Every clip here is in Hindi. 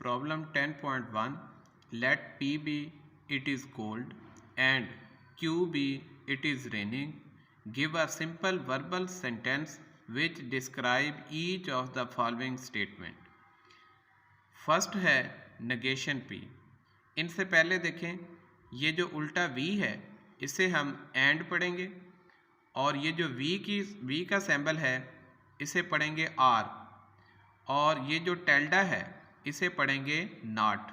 Problem 10.1. Let P be it is cold and Q be it is raining. Give a simple verbal sentence which describe each of the following statement. First है negation P. इनसे पहले देखें, ये जो उल्टा V है इसे हम and पढ़ेंगे और ये जो V का सिंबल है इसे पढ़ेंगे R और ये जो टेल्डा है इसे पढ़ेंगे नॉट।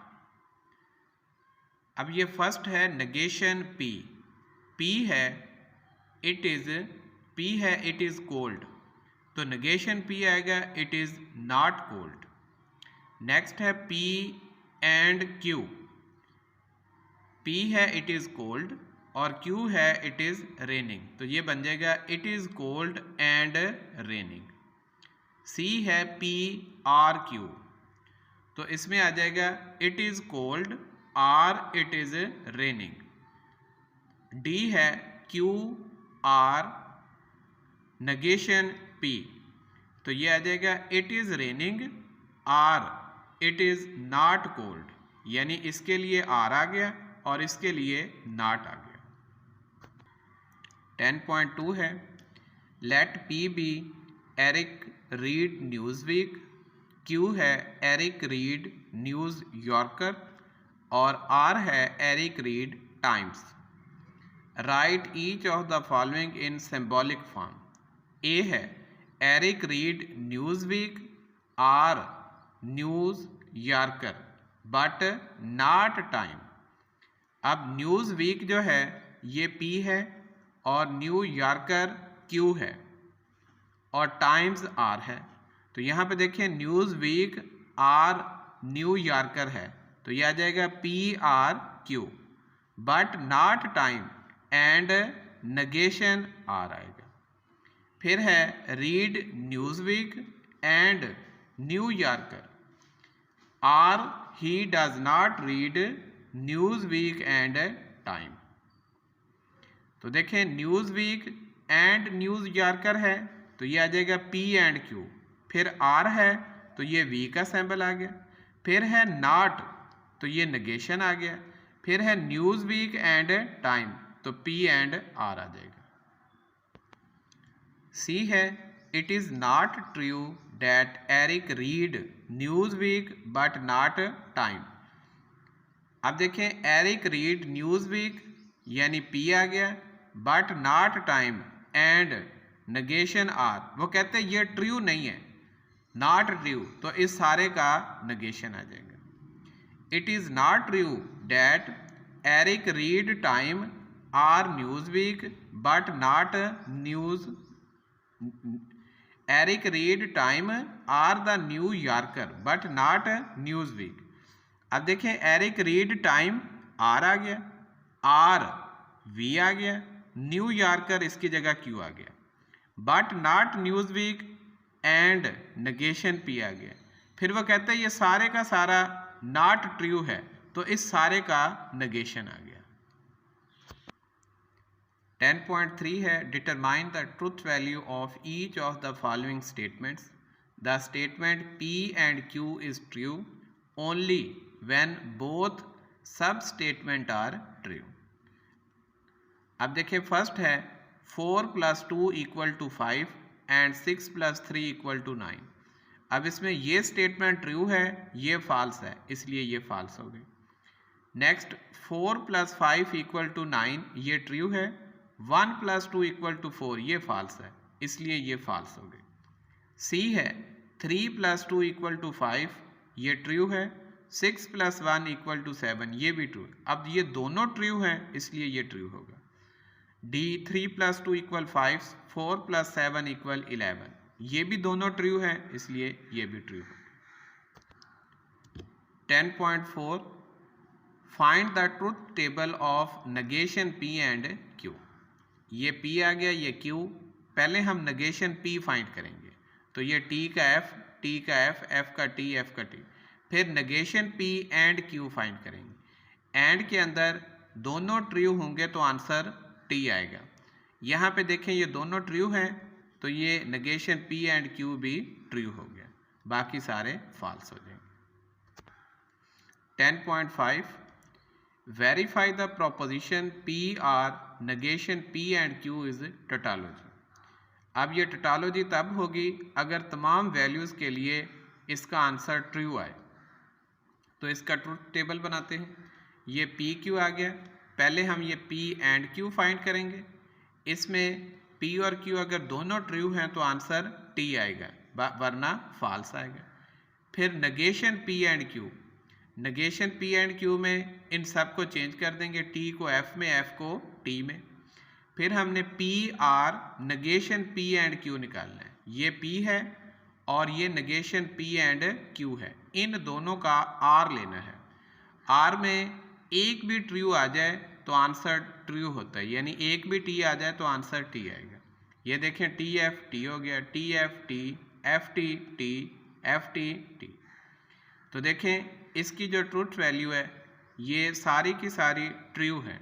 अब ये फर्स्ट है नेगेशन P। P है इट इज़ कोल्ड, तो नेगेशन P आएगा it is not cold. Next है P एंड Q। P है इट इज़ कोल्ड और Q है इट इज़ रेनिंग, तो ये बन जाएगा it is cold and raining. C है P आर Q, तो इसमें आ जाएगा it is cold or it is raining. D है Q आर नेगेशन P, तो ये आ जाएगा it is raining or it is not cold, यानी इसके लिए आर आ गया और इसके लिए नॉट आ गया। 10.2 है let P be Eric read Newsweek. Q है एरिक रीड न्यूज़ यॉर्कर और R है Eric read Times. Write each of the following in symbolic form. A है Eric read Newsweek R New Yorker but not Time. अब न्यूज़ वीक जो है ये P है और न्यू यॉर्कर Q है और टाइम्स R है, तो यहाँ पे देखिए Newsweek or New Yorker है, तो यह आ जाएगा PRQ but not Time and negation R आएगा। फिर है read Newsweek and New Yorker R he does not read Newsweek and Time. तो देखें Newsweek and New Yorker है, तो ये आ जाएगा P एंड Q। फिर R है तो ये V का सिंबल आ गया। फिर है नॉट, तो ये नेगेशन आ गया। फिर है न्यूज़ वीक एंड टाइम, तो P एंड R आ जाएगा। C है it is not true that Eric read Newsweek but not Time. अब देखें एरिक रीड न्यूज़ वीक यानी P आ गया but not Time and negation R। वो कहते हैं ये ट्रू नहीं है, नॉट ट्रू, तो इस सारे का नेगेशन आ जाएगा। It is not true that Eric read Time or Newsweek but not news. Eric read Time or the New Yorker but not Newsweek. अब देखें एरिक रीड टाइम आर आ गया, आर वी आ गया, न्यू यॉर्कर इसकी जगह क्यू आ गया, but not Newsweek and negation P आ गया। फिर वो कहता है ये सारे का सारा नॉट ट्रू है, तो इस सारे का नेगेशन आ गया। 10.3 है determine the truth value of each of the following statements. The statement P and Q is true only when both सब स्टेटमेंट आर ट्रू। अब देखिए फर्स्ट है 4 + 2 = 5 एंड 6 + 3 = 9। अब इसमें ये स्टेटमेंट ट्रू है, ये फॉल्स है, इसलिए ये फॉल्स हो गई। नेक्स्ट 4 + 5 = 9, ये ट्रू है। 1 + 2 = 4, ये फॉल्स है, इसलिए ये फॉल्स हो गई। C है 3 + 2 = 5, ये ट्रू है। 6 + 1 = 7, ये भी ट्रू। अब ये दोनों ट्रू हैं, इसलिए ये ट्रू होगा। D 3 + 2 = 5, 4 + 7 = 11, ये भी दोनों ट्रू हैं, इसलिए ये भी ट्रू है। 10.4 find the truth table of negation P and Q। ये P आ गया, ये Q। पहले हम नेगेशन P फाइंड करेंगे, तो ये T का F, T का F, F का T, F का T। फिर negation P and Q find करेंगे। एंड के अंदर दोनों ट्रू होंगे तो आंसर T आएगा। यहाँ पे देखें ये दोनों ट्रू हैं, तो ये नेगेशन P एंड Q भी ट्रू हो गया, बाकी सारे फॉल्स हो जाएंगे। 10.5 verify the proposition P R negation P and Q is tautology. अब ये टोटोलॉजी तब होगी अगर तमाम वैल्यूज़ के लिए इसका आंसर ट्रू आए। तो इसका ट्रूथ टेबल बनाते हैं। ये पी क्यू आ गया, पहले हम ये पी एंड क्यू फाइंड करेंगे। इसमें पी और क्यू अगर दोनों ट्रू हैं तो आंसर टी आएगा, वरना फॉल्स आएगा। फिर negation P and Q, negation P and Q में इन सब को चेंज कर देंगे, टी को एफ में, एफ को टी में। फिर हमने P R negation P and Q निकालना है। ये पी है और ये negation पी एंड क्यू है, इन दोनों का आर लेना है। आर में एक भी ट्रू आ जाए तो आंसर ट्रू होता है, यानी एक भी टी आ जाए तो आंसर टी आएगा। ये देखें टी एफ टी हो गया, T F T, F T T, F T T. तो देखें इसकी जो ट्रूथ वैल्यू है ये सारी की सारी ट्रू है।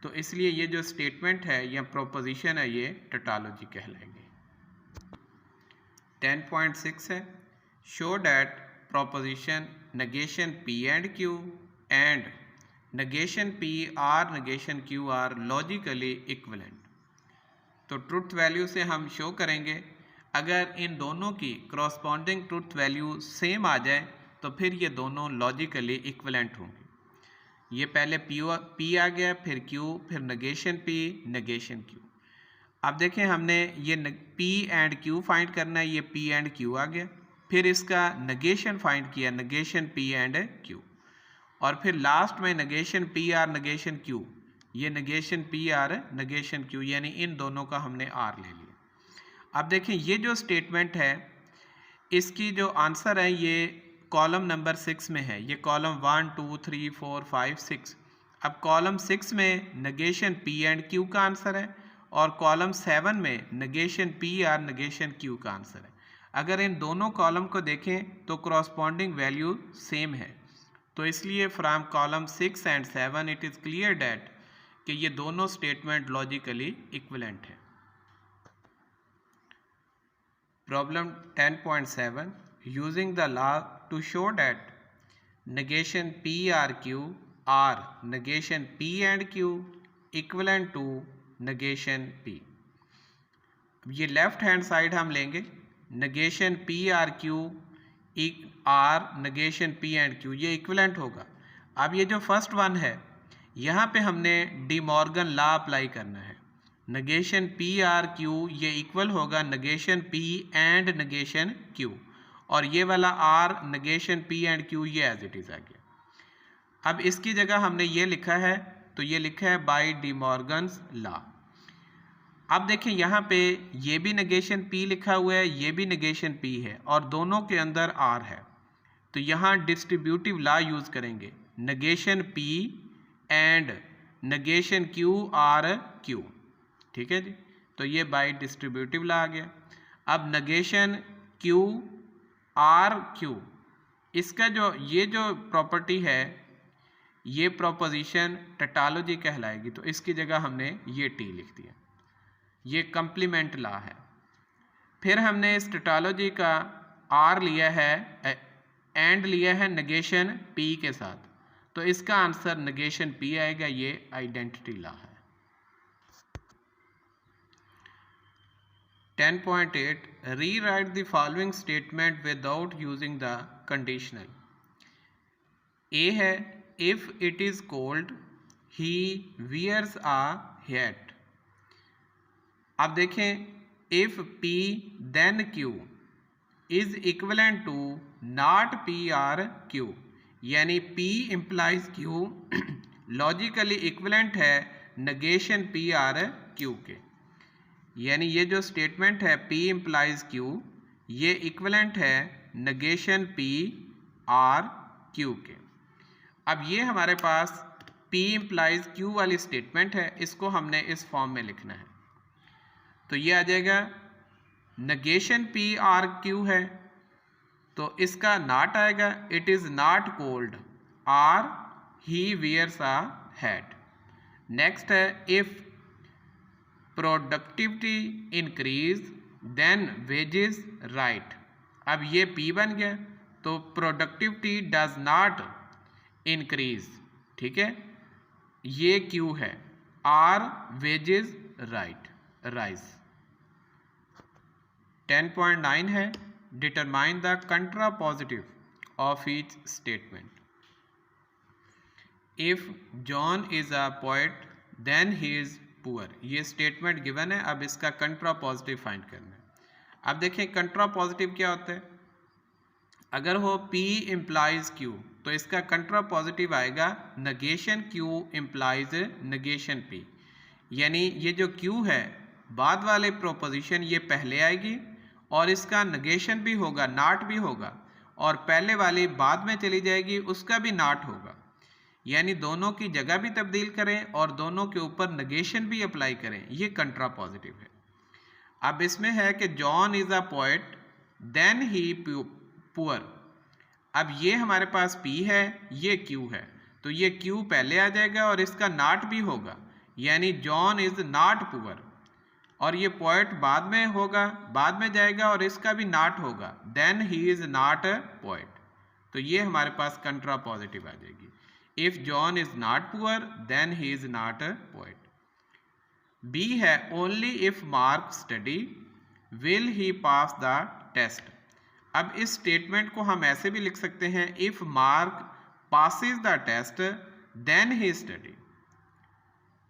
तो इसलिए ये जो स्टेटमेंट है या प्रोपोजिशन है ये टोटोलॉजी कहलाएगी। 10.6 है show that proposition negation P and Q and negation P or negation Q are logically equivalent. तो ट्रुथ वैल्यू से हम शो करेंगे, अगर इन दोनों की करस्पॉन्डिंग ट्रुथ वैल्यू सेम आ जाए तो फिर ये दोनों लॉजिकली इक्विवेलेंट होंगे। ये पहले P आ गया, फिर Q, फिर negation P negation Q। अब देखें हमने ये P एंड Q फाइंड करना है, ये P एंड Q आ गया। फिर इसका negation फाइंड किया, negation P एंड Q। और फिर लास्ट में negation P or negation Q, ये negation P or negation Q, यानी इन दोनों का हमने R ले लिया। अब देखें ये जो स्टेटमेंट है इसकी जो आंसर है ये कॉलम नंबर 6 में है। ये कॉलम 1 2 3 4 5 6। अब कॉलम 6 में negation P एंड Q का आंसर है और कॉलम 7 में negation P or negation Q का आंसर है। अगर इन दोनों कॉलम को देखें तो करस्पॉन्डिंग वैल्यू सेम है, तो इसलिए from column 6 and 7 it is clear that कि ये दोनों स्टेटमेंट लॉजिकली इक्विवेलेंट है। Problem 10.7 using the law to show that negation P or Q or negation P and Q equivalent to negation P। ये लेफ्ट हैंड साइड हम लेंगे, negation P or Q or negation P and Q ये इक्विवेलेंट होगा। अब ये जो फर्स्ट वन है यहाँ पे हमने डी मॉर्गन लॉ अप्लाई करना है। negation P आर Q ये इक्वल होगा negation P and negation Q, और ये वाला R negation P and Q ये एज इट इज़ आ गया। अब इसकी जगह हमने ये लिखा है, तो ये लिखा है बाय डी मॉर्गन्स लॉ। अब देखें यहाँ पे ये भी negation P लिखा हुआ है, ये भी negation P है और दोनों के अंदर R है। तो यहाँ डिस्ट्रीब्यूटिव लॉ यूज़ करेंगे, negation P and negation Q or Q। ठीक है जी, तो ये बाय डिस्ट्रीब्यूटिव लॉ आ गया। अब negation Q आर Q, इसका जो ये जो प्रॉपर्टी है ये प्रोपोजिशन टोटोलॉजी कहलाएगी। तो इसकी जगह हमने ये T लिख दिया, ये कंप्लीमेंट लॉ है। फिर हमने इस टोटोलॉजी का R लिया है एंड लिया है negation P के साथ, तो इसका आंसर negation P आएगा, ये आइडेंटिटी लॉ है। 10.8 rewrite the following statement without using the conditional। A है if it is cold he wears a hat। अब देखें if P then Q is equivalent to not P or Q, यानी P implies Q logically equivalent है negation P और Q के, यानी ये जो स्टेटमेंट है P implies Q ये इक्विवेलेंट है negation P और Q के। अब ये हमारे पास P implies Q वाली स्टेटमेंट है, इसको हमने इस फॉर्म में लिखना है। तो ये आ जाएगा negation P और Q है तो इसका नॉट आएगा, इट इज़ नॉट कोल्ड और he wears a hat। Next है if productivity increase then wages rise. अब ये P बन गया, तो प्रोडक्टिविटी डज नॉट इंक्रीज, ठीक है, ये क्यू है। Are wages rise. 10.9 है, determine the contrapositive of each statement. If John is a poet then he is poor, ये स्टेटमेंट गिवन है। अब इसका कंट्रापोजिटिव फाइंड करना है। अब देखें कंट्रापोजिटिव क्या होता है। अगर हो P इम्प्लाइज Q तो इसका कंट्रापोजिटिव आएगा negation Q implies negation P, यानी ये जो Q है बाद वाले प्रोपोजिशन ये पहले आएगी और इसका नेगेशन भी होगा, नॉट भी होगा, और पहले वाली बाद में चली जाएगी, उसका भी नॉट होगा। यानी दोनों की जगह भी तब्दील करें और दोनों के ऊपर नेगेशन भी अप्लाई करें, ये कंट्रापोजिटिव है। अब इसमें है कि John is a poet then he poor. अब ये हमारे पास P है, ये Q है, तो ये Q पहले आ जाएगा और इसका नॉट भी होगा, यानी जॉन इज नॉट पुअर। और ये पोएट बाद में होगा, बाद में जाएगा और इसका भी नॉट होगा, then he is not a poet. तो ये हमारे पास कंट्रापोजिटिव आ जाएगी। If John is not poor then he is not a poet. B है only if Mark study will he pass the test. अब इस स्टेटमेंट को हम ऐसे भी लिख सकते हैं, if Mark passes the test then he study.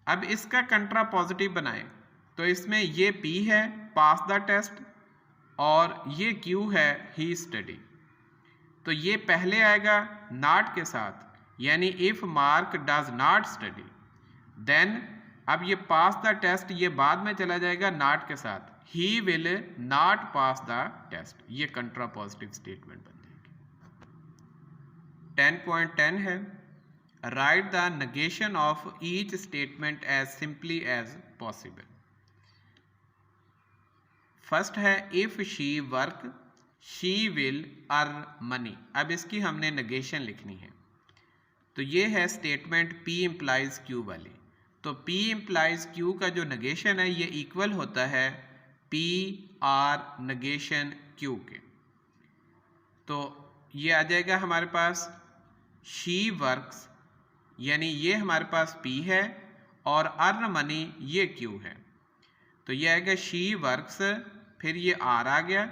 अब इसका कंट्रापोजिटिव बनाएं तो इसमें ये P है पास द टेस्ट और ये Q है ही स्टडी, तो ये पहले आएगा नॉट के साथ, यानी if Mark does not study then, अब ये पास द टेस्ट ये बाद में चला जाएगा नॉट के साथ, he will not pass the test, ये कंट्रापोजिटिव स्टेटमेंट बन जाएगी। 10.10 है, write the negation of each statement as simply as possible. First है if she work she will earn money. अब इसकी हमने नेगेशन लिखनी है, तो ये है स्टेटमेंट P इम्प्लाइज Q वाली। तो P इम्प्लाइज Q का जो नेगेशन है ये इक्वल होता है P R नेगेशन Q के। तो ये आ जाएगा हमारे पास शी वर्क्स, यानी ये हमारे पास P है और अर्न मनी ये Q है, तो ये आएगा शी वर्क्स, फिर ये R आ गया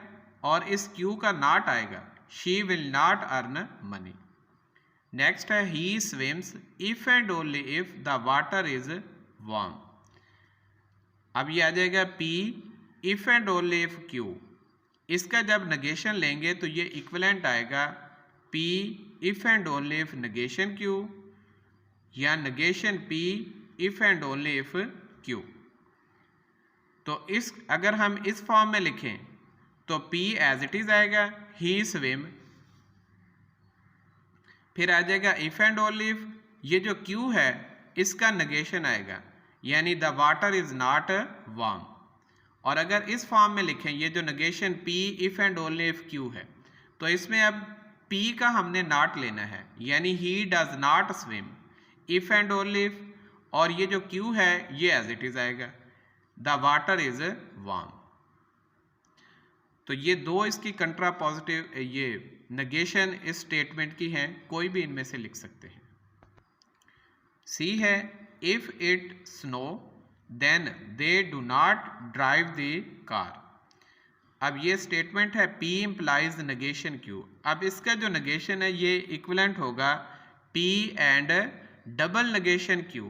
और इस Q का नॉट आएगा, she will not earn money. Next है he swims if and only if the water is warm. अब ये आ जाएगा P if and only if Q। इसका जब नेगेशन लेंगे तो ये इक्विवेलेंट आएगा P if and only if negation Q या negation P if and only if Q। तो इस अगर हम इस फॉर्म में लिखें तो P एज इट इज आएगा ही स्विम, फिर आ जाएगा इफ एंड ओनली इफ, ये जो Q है इसका नेगेशन आएगा, यानी the water is not warm. और अगर इस फॉर्म में लिखें ये जो negation P if and only if Q है, तो इसमें अब P का हमने नॉट लेना है, यानी ही does not swim if and only if, और ये जो Q है ये एज इट इज आएगा द वाटर इज वार्म। तो ये दो इसकी कंट्रापोजिटिव ये नेगेशन इस स्टेटमेंट की हैं, कोई भी इनमें से लिख सकते हैं। C है if it snow then they do not drive the car. अब ये स्टेटमेंट है P इम्प्लाइज नेगेशन Q। अब इसका जो नेगेशन है ये इक्विवेलेंट होगा P and double negation Q,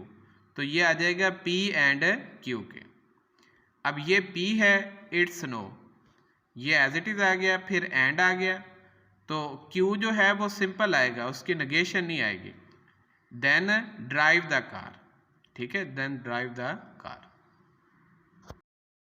तो ये आ जाएगा P एंड Q के। अब ये P है इट स्नो, ये एज इट इज आ गया, फिर एंड आ गया, तो Q जो है वो सिंपल आएगा, उसकी नेगेशन नहीं आएगी। देन ड्राइव द कार, ठीक है, देन ड्राइव द